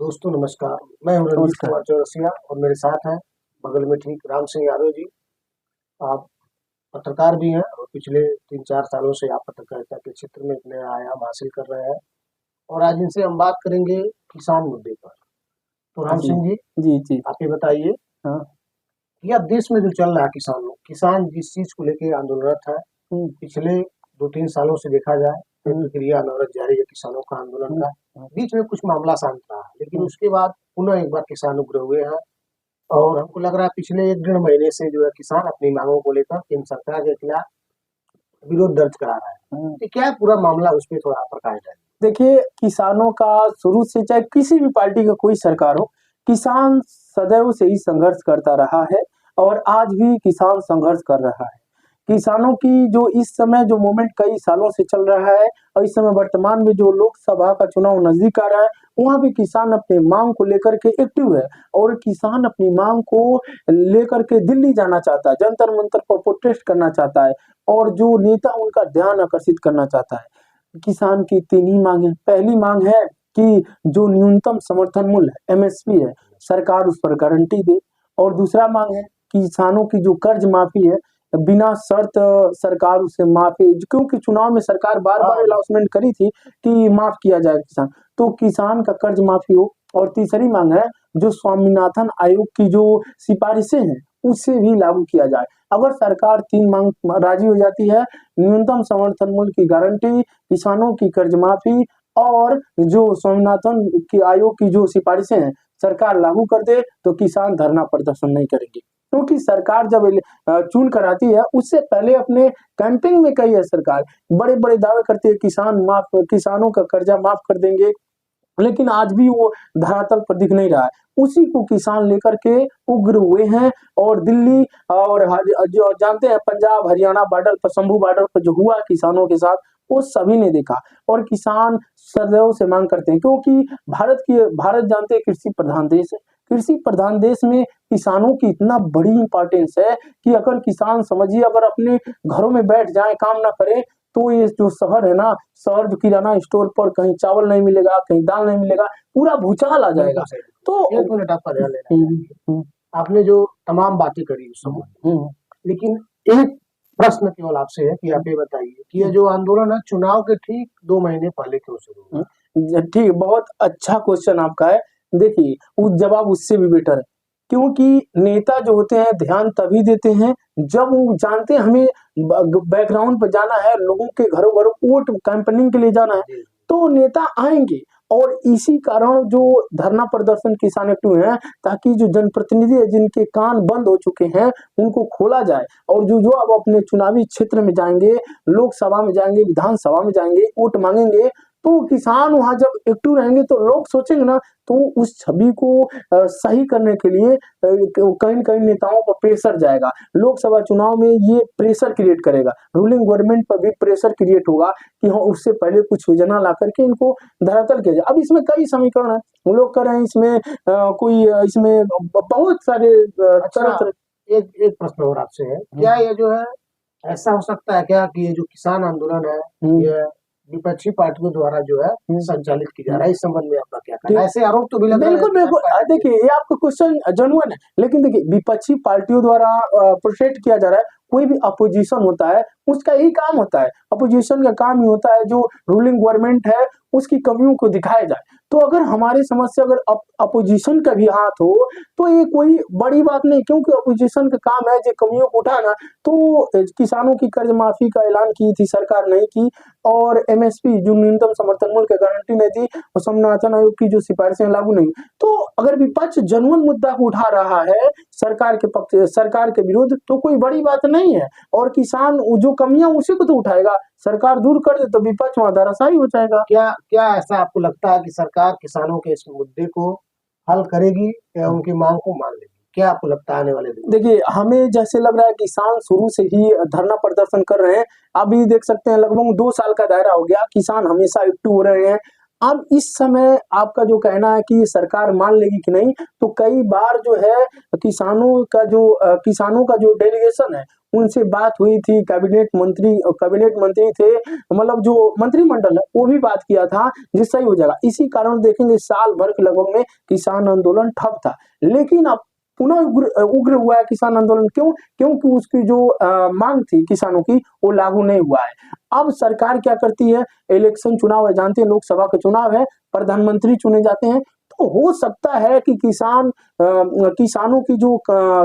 दोस्तों नमस्कार। मैं हूं रणजीत नमस्कार। कुमार चौरसिया और मेरे साथ हैं बगल में ठीक राम सिंह यादव जी। आप पत्रकार भी हैं और पिछले 3-4 सालों से आप पत्रकारिता के क्षेत्र में एक नया आयाम हासिल कर रहे हैं और आज इनसे हम बात करेंगे किसान मुद्दे पर। तो राम जी, सिंह जी, जी, जी। आप ये बताइए हाँ। कि अब देश में जो चल रहा है किसान जिस चीज़ को लेके आंदोलनरत है, हुँ, पिछले 2-3 सालों से देखा जाए तो हुँ, प्रक्रिया अनवरत जारी है किसानों का आंदोलन हुँ, का। हुँ, बीच में कुछ मामला शांत रहा, लेकिन हुँ, उसके बाद पुनः एक बार किसान उग्र हुए हैं। और हमको लग रहा है पिछले 1 डेढ़ महीने से जो है किसान अपनी माँगों को लेकर केंद्र सरकार के खिलाफ विरोध दर्ज करा रहा है। हुँ। तो क्या है पूरा मामला उस पे थोड़ा प्रकाश डालिए? देखिए, किसानों का शुरू से चाहे किसी भी पार्टी का कोई सरकार हो, किसान सदैव से ही संघर्ष करता रहा है और आज भी किसान संघर्ष कर रहा है। किसानों की जो इस समय जो मूवमेंट कई सालों से चल रहा है और इस समय वर्तमान में जो लोकसभा का चुनाव नजदीक आ रहा है, वहाँ भी किसान अपनी मांग को लेकर के एक्टिव है और किसान अपनी मांग को लेकर के दिल्ली जाना चाहता है, जंतर मंतर पर प्रोटेस्ट करना चाहता है और जो नेता उनका ध्यान आकर्षित करना चाहता है। किसान की 3 ही मांग है। पहली मांग है कि जो न्यूनतम समर्थन मूल्य एमएसपी है, सरकार उस पर गारंटी दे और दूसरा मांग है किसानों की जो कर्ज माफी है, बिना शर्त सरकार उसे माफी, क्योंकि चुनाव में सरकार बार-बार हाँ, अनाउंसमेंट करी थी कि माफ किया जाएगा किसान, तो किसान का कर्ज माफी हो। और तीसरी मांग है जो स्वामीनाथन आयोग की जो सिफारिशें हैं, उसे भी लागू किया जाए। अगर सरकार 3 मांग राजी हो जाती है, न्यूनतम समर्थन मूल्य की गारंटी, किसानों की कर्ज माफी और जो स्वामीनाथन की आयोग की जो सिफारिशें हैं, सरकार लागू कर दे तो किसान धरना प्रदर्शन नहीं करेंगे। क्योंकि सरकार जब चुन कर आती है, उससे पहले अपने कैंपेन में कही है सरकार, बड़े-बड़े दावे करती है किसानों का कर्जा माफ कर देंगे, लेकिन आज भी वो धरातल पर दिख नहीं रहा है। उसी को किसान लेकर के उग्र हुए हैं और दिल्ली और जो जानते हैं पंजाब हरियाणा बॉर्डर पर, शंभू बॉर्डर पर जो हुआ किसानों के साथ, वो सभी ने देखा और किसान सदैव से मांग करते हैं, क्योंकि भारत जानते हैं कृषि प्रधान देश है। कृषि प्रधान देश में किसानों की इतना बड़ी इंपॉर्टेंस है कि अगर किसान समझिए अगर अपने घरों में बैठ जाए, काम ना करें, तो ये जो शहर है ना, शहर जो किराना स्टोर पर कहीं चावल नहीं मिलेगा, कहीं दाल नहीं मिलेगा, पूरा भूचाल आ बिल्कुल जाएगा। सही। तो 1 मिनट आपका ध्यान लेना हुँ, चाहेंगे। हुँ, आपने जो तमाम बातें करी उस हुँ, संबंध में, हुँ, लेकिन एक प्रश्न केवल आपसे है कि आप ये बताइए कि ये हुँ, जो आंदोलन है चुनाव के ठीक 2 महीने पहले क्यों शुरू हुँ। हुआ? ठीक, बहुत अच्छा क्वेश्चन आपका है। देखिए, वो जवाब उससे भी बेटर है, क्योंकि नेता जो होते हैं ध्यान तभी देते हैं जब वो जानते हैं हमें बैकग्राउंड पे जाना है, लोगों के घरों-घरों वोट कैंपेनिंग के लिए जाना है, जी, तो नेता आएँगे और इसी कारण जो धरना प्रदर्शन किसान एक्टिव हैं, ताकि जो जनप्रतिनिधि है जिनके कान बंद हो चुके हैं, उनको खोला जाए और जो-जो अब अपने चुनावी क्षेत्र में जाएँगे, लोकसभा में जाएँगे, विधानसभा में जाएँगे, वोट माँगेंगे, तो किसान वहाँ जब एक्टिव रहेंगे तो लोग सोचेंगे ना, तो उस छवि को सही करने के लिए कहीं न कहीं नेताओं पर प्रेशर जाएगा। लोकसभा चुनाव में ये प्रेशर क्रिएट करेगा, रूलिंग गवर्नमेंट पर भी प्रेशर क्रिएट होगा कि हाँ, उससे पहले कुछ योजना ला करके इनको धरातल किया जाए। अब इसमें कई समीकरण हैं, वो लोग कह रहे हैं इसमें इसमें बहुत सारे अच्छा, तरह-तरह। एक प्रश्न और आपसे है, हुँ, क्या ये जो है ऐसा हो सकता है क्या कि ये जो किसान आंदोलन है, हुँ, ये विपक्षी पार्टियों द्वारा जो है हुँ, संचालित की जा हुँ। रहा है? इस संबंध में आपका क्या कहना ठीक। है? ऐसे आरोप तो भी लग रहे हैं बिल्कुल, किसान बिल्कुल। पार्टी के। देखिए ये आपका क्वेश्चन जेन्युइन है, लेकिन देखिए विपक्षी पार्टियों द्वारा प्रोटेस्ट किया जा रहा है, कोई भी अपोजिशन होता है, उसका यही काम होता है। अपोजिशन का काम ही होता है जो रूलिंग गवर्नमेंट है, उसकी कमियों को दिखाया जाए। तो अगर हमारी समझ से अगर अपोजिशन का भी हाथ हो, तो ये कोई बड़ी बात नहीं, क्योंकि अपोजिशन का काम है जो कमियों को उठाना। तो किसानों की कर्ज माफी का ऐलान की थी सरकार, नहीं की और एमएसपी जो न्यूनतम समर्थन मूल्य की गारंटी नहीं दी और स्वामीनाथन आयोग की जो सिफारिशें लागू नहीं। तो अगर विपक्ष जेन्युइन मुद्दा को उठा रहा है सरकार के विरुद्ध, तो कोई बड़ी बात नहीं है और किसान जो कमियां उसी को तो उठाएगा, सरकार दूर कर दे तो विपक्ष वहां धराशायी हो जाएगा। क्या क्या ऐसा आपको लगता है कि सरकार किसानों के इस मुद्दे को हल करेगी या उनकी मांग को मान लेगी? क्या आपको लगता है आने वाले दिनों में? देखिए, हमें जैसे लग रहा है किसान शुरू से ही धरना प्रदर्शन कर रहे हैं। अभी देख सकते हैं लगभग 2 साल का दायरा हो गया, किसान हमेशा एक्टिव हो रहे हैं। अब इस समय आपका जो कहना है कि सरकार मान लेगी कि नहीं, तो कई बार जो है किसानों का जो डेलीगेशन है, उनसे बात हुई थी, कैबिनेट मंत्री थे, मतलब जो मंत्रिमंडल है वो भी बात किया था जिससे ही हो जाएगा। इसी कारण देखेंगे साल भर के लगभग में किसान आंदोलन ठप था, लेकिन अब पुनः उग्र हुआ है किसान आंदोलन। क्यों? क्योंकि उसकी जो मांग थी किसानों की वो लागू नहीं हुआ है। अब सरकार क्या करती है, इलेक्शन चुनाव है, जानते हैं लोकसभा के चुनाव है, प्रधानमंत्री चुने जाते हैं, तो हो सकता है कि किसानों की जो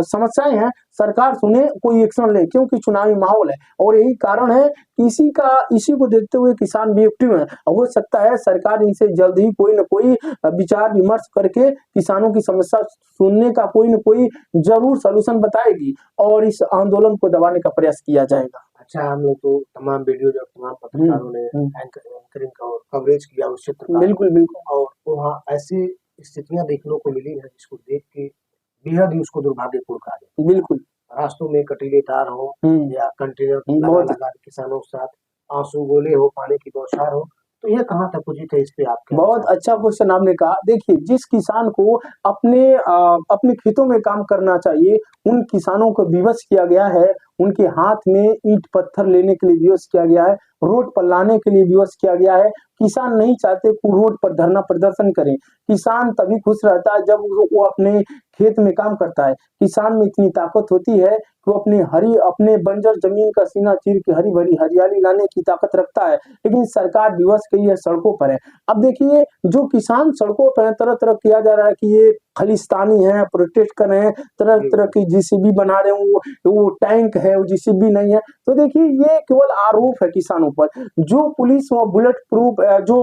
समस्याएं हैं सरकार सुने, कोई एक्शन ले, क्योंकि चुनावी माहौल है और यही कारण है कि इसी को देखते हुए किसान भी एक्टिव है। हो सकता है सरकार इनसे जल्द ही कोई न कोई विचार विमर्श करके किसानों की समस्या सुनने का कोई न कोई जरूर सलूशन बताएगी और इस आंदोलन को दबाने का प्रयास किया जाएगा। अच्छा, हम लोग तो तमाम वीडियो जब तमाम पत्रकारों ने एंकरिंग और कवरेज किया उस क्षेत्र का, बिल्कुल बिल्कुल। और वहाँ ऐसी स्थितियां देखने को मिली है जिसको देख के बेहद ही उसको दुर्भाग्यपूर्ण कहा जाए। बिल्कुल। रास्तों में कटीले तार हो या कंटेनर लगा बहुत लगा के किसानों के साथ आंसू गोले हो, पानी की बौछार हो, तो ये कहाँ तक उचित है? इस पे आप क्या बहुत विचार? अच्छा क्वेश्चन आपने कहा। देखिए, जिस किसान को अपने खेतों में काम करना चाहिए, उन किसानों को विवश किया गया है, उनके हाथ में ईंट पत्थर लेने के लिए विवश किया गया है, रोड पर लाने के लिए विवश किया गया है। किसान नहीं चाहते कि रोड पर धरना प्रदर्शन करें। किसान तभी खुश रहता है जब वो अपने खेत में काम करता है। किसान में इतनी ताकत होती है कि वो अपने बंजर जमीन का सीना चीर के हरी भरी हरियाली लाने की ताकत रखता है, लेकिन सरकार विवश गई है, सड़कों पर है। अब देखिए, जो किसान सड़कों पर तरह तरह किया जा रहा है कि ये खालिस्तानी है, प्रोटेस्ट कर रहे हैं, तरह तरह की जीसीबी बना रहे हैं, वो टैंक है, वो जीसीबी नहीं है। तो देखिए, ये केवल आरोप है किसानों पर। जो पुलिस वो बुलेट प्रूफ जो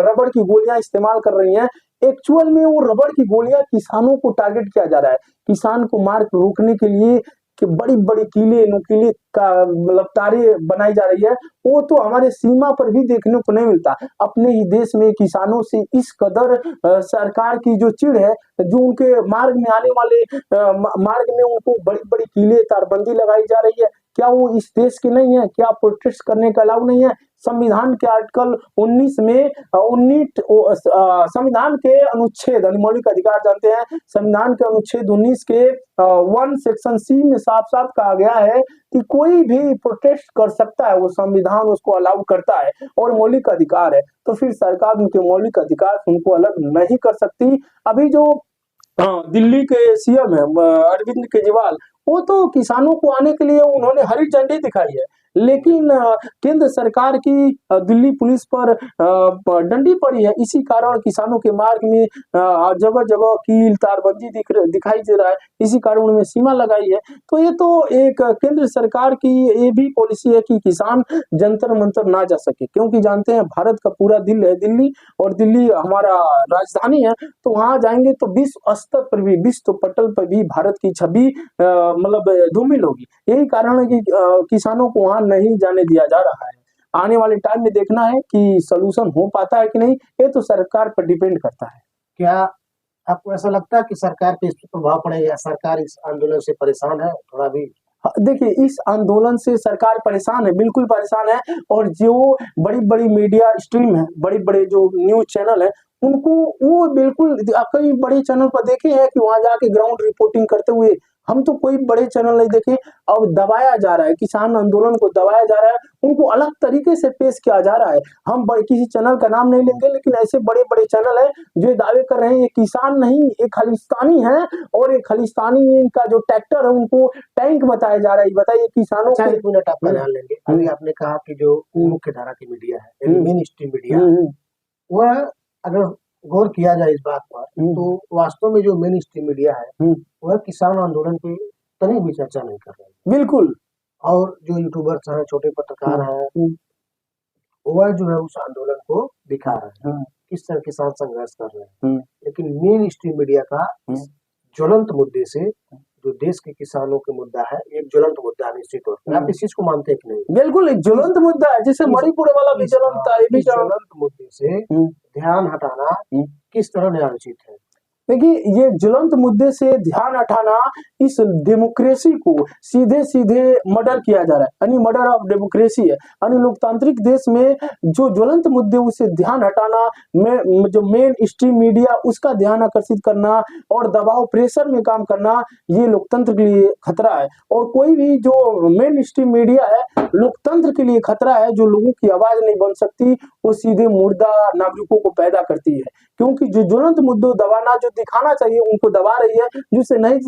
रबड़ की गोलियां इस्तेमाल कर रही हैं, एक्चुअल में वो रबड़ की गोलियां किसानों को टारगेट किया जा रहा है। किसान को मार रोकने के लिए कि बड़ी बड़ी कीले नुकीले का मतलब तारे बनाई जा रही है, वो तो हमारे सीमा पर भी देखने को नहीं मिलता। अपने ही देश में किसानों से इस कदर सरकार की जो चिढ़ है, जो उनके मार्ग में आने वाले मार्ग में उनको बड़ी बड़ी कीले तारबंदी लगाई जा रही है। क्या वो इस देश के नहीं है? क्या प्रोटेस्ट करने का अलाउ नहीं है? संविधान के आर्टिकल 19 में 19 संविधान के अनुच्छेद मौलिक अधिकार जानते हैं, संविधान के अनुच्छेद 19 के 1 सेक्शन सी में साफ साफ कहा गया है कि कोई भी प्रोटेस्ट कर सकता है, वो संविधान उसको अलाउ करता है और मौलिक अधिकार है। तो फिर सरकार उनके मौलिक अधिकार से उनको अलग नहीं कर सकती। अभी जो दिल्ली के सीएम है अरविंद केजरीवाल, वो तो किसानों को आने के लिए उन्होंने हरी झंडी दिखाई है, लेकिन केंद्र सरकार की दिल्ली पुलिस पर डंडी पड़ी है। इसी कारण किसानों के मार्ग में जगह जगह कील तारबंदी दिखाई दे रहा है, इसी कारण उन्होंने सीमा लगाई है। तो ये तो एक केंद्र सरकार की ये भी पॉलिसी है कि किसान जंतर मंतर ना जा सके, क्योंकि जानते हैं भारत का पूरा दिल है दिल्ली, और दिल्ली हमारा राजधानी है, तो वहां जाएंगे तो विश्व स्तर पर भी, विश्व पटल पर भी भारत की छवि मतलब धूमिल होगी। यही कारण है कि किसानों को वहां नहीं जाने दिया जा रहा है। आने वाले टाइम में देखना है कि सलूशन हो पाता है कि नहीं, ये तो सरकार पर डिपेंड करता है। क्या आपको ऐसा लगता है कि सरकार पे इस पे प्रभाव पड़ेगा? सरकार इस आंदोलन से परेशान है थोड़ा भी? देखिए, इस आंदोलन से सरकार परेशान है, बिल्कुल परेशान है, और जो बड़ी बड़ी मीडिया स्ट्रीम है, बड़े बड़े जो न्यूज चैनल है, उनको वो बिल्कुल कई बड़े चैनल पर देखे हैं कि वहां जाके ग्राउंड रिपोर्टिंग करते हुए, हम तो कोई बड़े चैनल नहीं देखे। अब दबाया जा रहा है, किसान आंदोलन को दबाया जा रहा है, उनको अलग तरीके से पेश किया जा रहा है। हम किसी चैनल का नाम नहीं लेंगे, लेकिन ऐसे बड़े बड़े चैनल है जो दावे कर रहे हैं ये किसान नहीं, ये खालिस्तानी है, और ये खालिस्तानी इनका जो ट्रैक्टर है उनको टैंक बताया जा रहा है। बताइए किसानों अच्छा, के। एक मिनट आपका ध्यान लेंगे। अभी आपने कहा कि जो मुख्य धारा की मीडिया है, मेन स्ट्रीम मीडिया, वह अगर गौर किया जाए इस बात पर, तो वास्तव में जो मेन स्ट्रीम मीडिया है वह किसान आंदोलन पे तनिक भी चर्चा नहीं कर रहे हैं। बिल्कुल। और जो यूट्यूबर्स हैं, छोटे पत्रकार हैं, वह जो है उस आंदोलन को दिखा रहे हैं, किस तरह किसान संघर्ष कर रहे हैं। लेकिन मेन स्ट्रीम मीडिया का इस ज्वलंत मुद्दे से, जो देश के किसानों के मुद्दा है, एक ज्वलंत मुद्दा निश्चित तौर पर, आप इस चीज को मानते हैं कि नहीं? बिल्कुल एक ज्वलंत मुद्दा है, जैसे मणिपुर वाला भी ज्वलंत था, ये भी ज्वलंत मुद्दे से ध्यान हटाना किस तरह न्यायोचित है? देखिए, ये ज्वलंत मुद्दे से ध्यान हटाना इस डेमोक्रेसी को सीधे सीधे मर्डर किया जा रहा है, यानी मर्डर ऑफ डेमोक्रेसी है। यानी लोकतांत्रिक देश में जो ज्वलंत मुद्दे उसे ध्यान हटाना, जो मेन स्ट्रीम मीडिया उसका ध्यान आकर्षित करना और दबाव प्रेशर में काम करना, ये लोकतंत्र के लिए खतरा है। और कोई भी जो मेन स्ट्रीम मीडिया है लोकतंत्र के लिए खतरा है, जो लोगों की आवाज नहीं बन सकती, वो सीधे मुर्दा नागरिकों को पैदा करती है। क्योंकि जो ज्वलंत मुद्दों दबाना, जो दिखाना चाहिए उनको दबा रही है, जिसे नहीं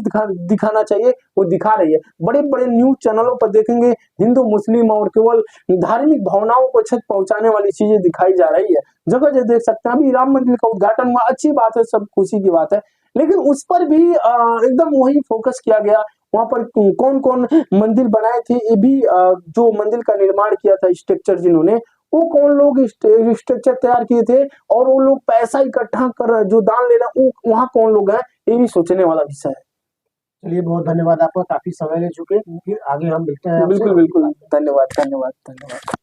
दिखाना चाहिए वो दिखा रही है। बड़े बड़े न्यूज चैनलों पर देखेंगे हिंदू मुस्लिम और केवल धार्मिक भावनाओं को क्षत पहुंचाने वाली चीजें दिखाई जा रही है। जगह जगह देख सकते हैं, अभी राम मंदिर का उद्घाटन हुआ, अच्छी बात है, सब खुशी की बात है, लेकिन उस पर भी एकदम वही फोकस किया गया। वहां पर कौन कौन मंदिर बनाए थे, ये भी जो मंदिर का निर्माण किया था, स्ट्रक्चर जिन्होंने, वो कौन लोग स्ट्रक्चर तैयार किए थे, और वो लोग पैसा इकट्ठा कर जो दान ले रहे हैं वो वहाँ कौन लोग हैं, ये भी सोचने वाला विषय है। चलिए, बहुत धन्यवाद आपका, काफी समय ले चुके, फिर आगे हम मिलते हैं आपसे। बिल्कुल बिल्कुल, धन्यवाद धन्यवाद धन्यवाद।